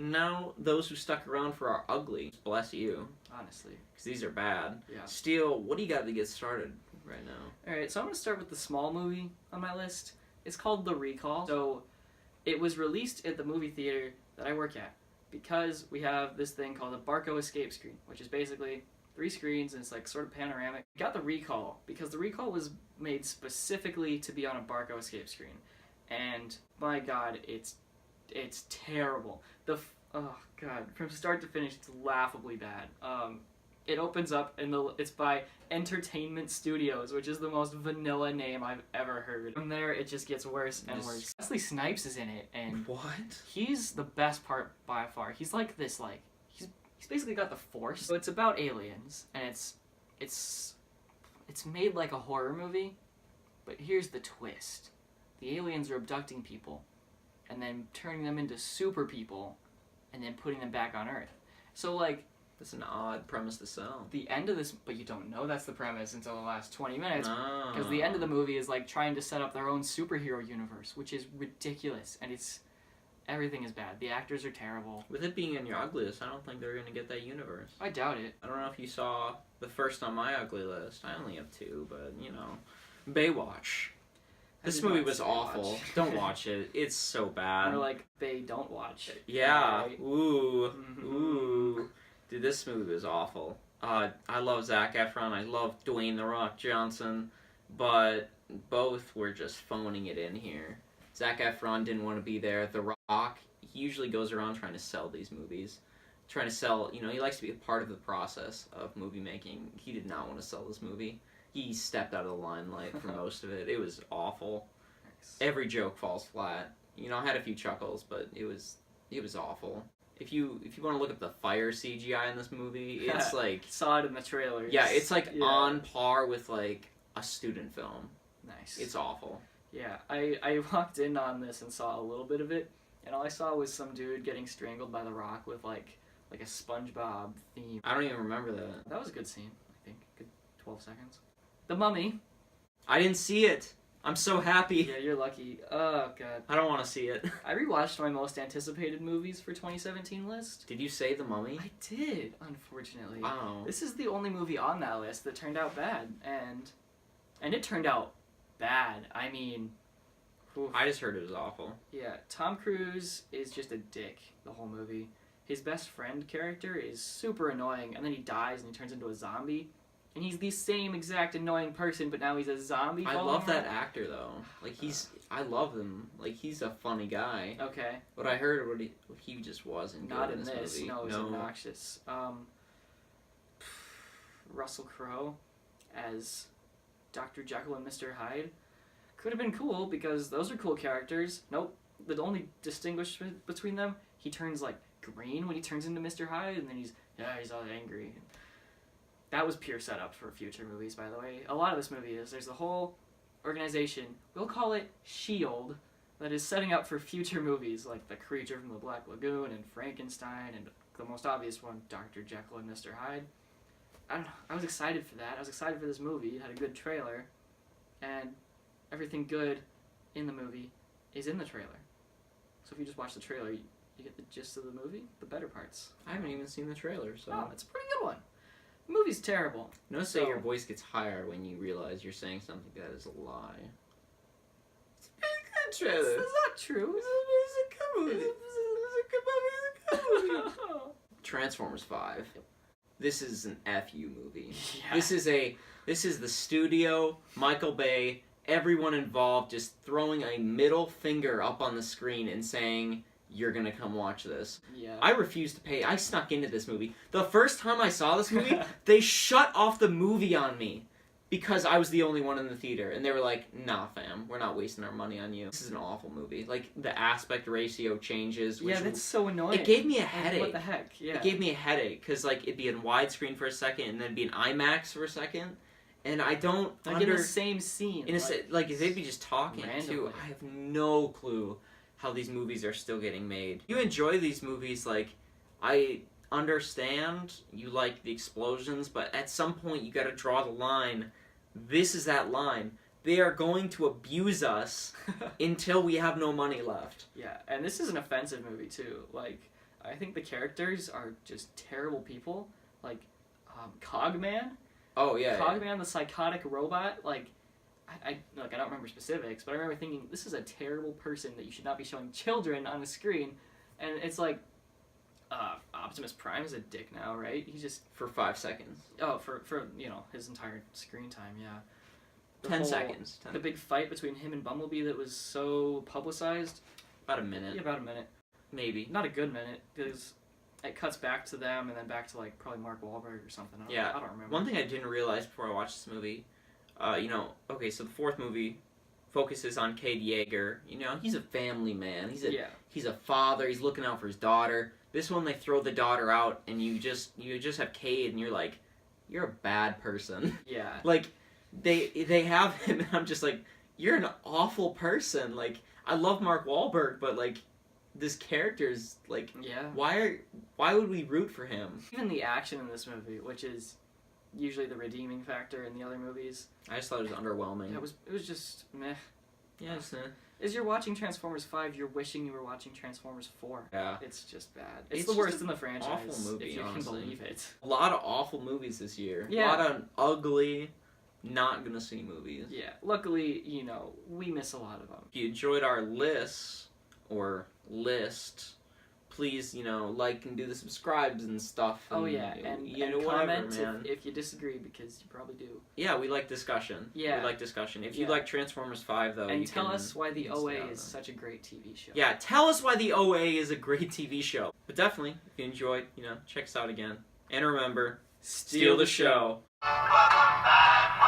now those who stuck around for our ugly, bless you. Honestly. Because these are bad. Yeah. Steel, what do you got to get started right now? Alright, so I'm going to start with the small movie on my list. It's called The Recall. So, it was released at the movie theater that I work at because we have this thing called a Barco escape screen, which is basically 3 screens and it's like sort of panoramic. We got The Recall because The Recall was made specifically to be on a Barco escape screen. And my god, it's terrible. Oh god, from start to finish, it's laughably bad. It opens up and it's by Entertainment Studios, which is the most vanilla name I've ever heard. From there, it just gets worse and worse. Wesley Snipes is in it, and what? He's the best part by far. He's like this, like he's basically got the Force. So it's about aliens, and it's made like a horror movie, but here's the twist: the aliens are abducting people, and then turning them into super people, and then putting them back on Earth. So like. That's an odd premise to sell. The end of this, but you don't know that's the premise until the last 20 minutes, because the end of the movie is like trying to set up their own superhero universe, which is ridiculous, and everything is bad. The actors are terrible. With it being in your ugly list, I don't think they're gonna get that universe. I doubt it. I don't know if you saw the first on my ugly list. I only have 2, but you know, Baywatch. This movie was awful. Don't watch it. It's so bad. Or like they don't watch it. Yeah. Right? Ooh. Ooh. Dude, this movie was awful. I love Zac Efron. I love Dwayne "The Rock" Johnson, but both were just phoning it in here. Zac Efron didn't want to be there. The Rock, he usually goes around trying to sell these movies, trying to sell. You know, he likes to be a part of the process of movie making. He did not want to sell this movie. He stepped out of the limelight for most of it. It was awful. Nice. Every Every joke falls flat. You know, I had a few chuckles, but it was awful. If you want to look at the fire CGI in this movie, it's like saw it in the trailer. Yeah, it's like on par with like a student film. Nice. It's awful. Yeah, I walked in on this and saw a little bit of it, and all I saw was some dude getting strangled by The Rock with like a SpongeBob theme. I don't even remember that. That was a good scene, I think. Good 12 seconds. The Mummy. I didn't see it. I'm so happy. Yeah, you're lucky. Oh, God. I don't want to see it. I rewatched my most anticipated movies for 2017 list. Did you say The Mummy? I did, unfortunately. Oh. This is the only movie on that list that turned out bad, and it turned out bad. I mean... Oof. I just heard it was awful. Yeah, Tom Cruise is just a dick the whole movie. His best friend character is super annoying, and then he dies and he turns into a zombie. And he's the same exact annoying person, but now he's a zombie. I love that actor though. Like I love him. Like he's a funny guy. Okay. But I heard what he just wasn't Not good in this. movie. No, it was obnoxious. Russell Crowe as Dr. Jekyll and Mr. Hyde could have been cool because those are cool characters. Nope. The only distinguishment between them, he turns like green when he turns into Mr. Hyde, and then he's all angry. That was pure setup for future movies, by the way. A lot of this movie is. There's the whole organization, we'll call it S.H.I.E.L.D., that is setting up for future movies like The Creature from the Black Lagoon and Frankenstein and the most obvious one, Dr. Jekyll and Mr. Hyde. I don't know. I was excited for that. I was excited for this movie. It had a good trailer. And everything good in the movie is in the trailer. So if you just watch the trailer, you get the gist of the movie, the better parts. I haven't even seen the trailer, so... Oh, it's a pretty good one. The movie's terrible. Notice that your voice gets higher when you realize you're saying something that is a lie. It's a very good trailer. That's not true. It's a good movie. It's a good movie. Transformers 5. This is an FU movie. Yeah. This is the studio, Michael Bay, everyone involved just throwing a middle finger up on the screen and saying, you're gonna come watch this. Yeah. I refused to pay. I snuck into this movie. The first time I saw this movie, they shut off the movie on me because I was the only one in the theater. And they were like, nah, fam, we're not wasting our money on you. This is an awful movie. Like, the aspect ratio changes. Yeah, that's so annoying. It gave me a headache. What the heck? Yeah. It gave me a headache because, like, it'd be in widescreen for a second and then be in IMAX for a second. And I don't in the same scene. Like, they'd be just talking, randomly. too. I have no clue how these movies are still getting made. You enjoy these movies, like, I understand you like the explosions, but at some point you gotta draw the line. This is that line. They are going to abuse us until we have no money left. Yeah, and this is an offensive movie, too. Like, I think the characters are just terrible people. Like, Cogman. Oh yeah. Cogman, the psychotic robot. Like, I don't remember specifics, but I remember thinking this is a terrible person that you should not be showing children on the screen. And it's like, Optimus Prime is a dick now, right? He's just For 5 seconds. oh for his entire screen time, yeah. 10 seconds. The big fight between him and Bumblebee that was so publicized. About a minute. Yeah, about a minute. Maybe. Not a good minute, because it cuts back to them and then back to like probably Mark Wahlberg or something. I don't remember. One thing I didn't realize before I watched this movie, okay, so the fourth movie focuses on Cade Yeager. He's a family man. He's a father. He's looking out for his daughter. This one, they throw the daughter out, and you just have Cade, and you're like, you're a bad person. Yeah. Like, they have him, and I'm just like, you're an awful person. Like, I love Mark Wahlberg, but like, this character is like, yeah. Why would we root for him? Even the action in this movie, which is usually the redeeming factor in the other movies. I just thought it was underwhelming. Yeah, it was just meh. Yeah, it's As you're watching Transformers 5, you're wishing you were watching Transformers 4. Yeah. It's just bad. It's the just worst an in the franchise, awful movie, if you honestly. can believe it. A lot of awful movies this year. Yeah. A lot of ugly, not gonna see movies. Yeah. Luckily, we miss a lot of them. If you enjoyed our list, please, like and do the subscribes and stuff. Oh yeah, and whatever, comment man. if you disagree, because you probably do. Yeah, we like discussion. Yeah. We like discussion. If you Yeah. like Transformers 5, though, And you tell can us why the stay OA out of is them. such a great TV show. Yeah, tell us why the OA is a great TV show. But definitely, if you enjoyed, check us out again. And remember, steal the show. Welcome back.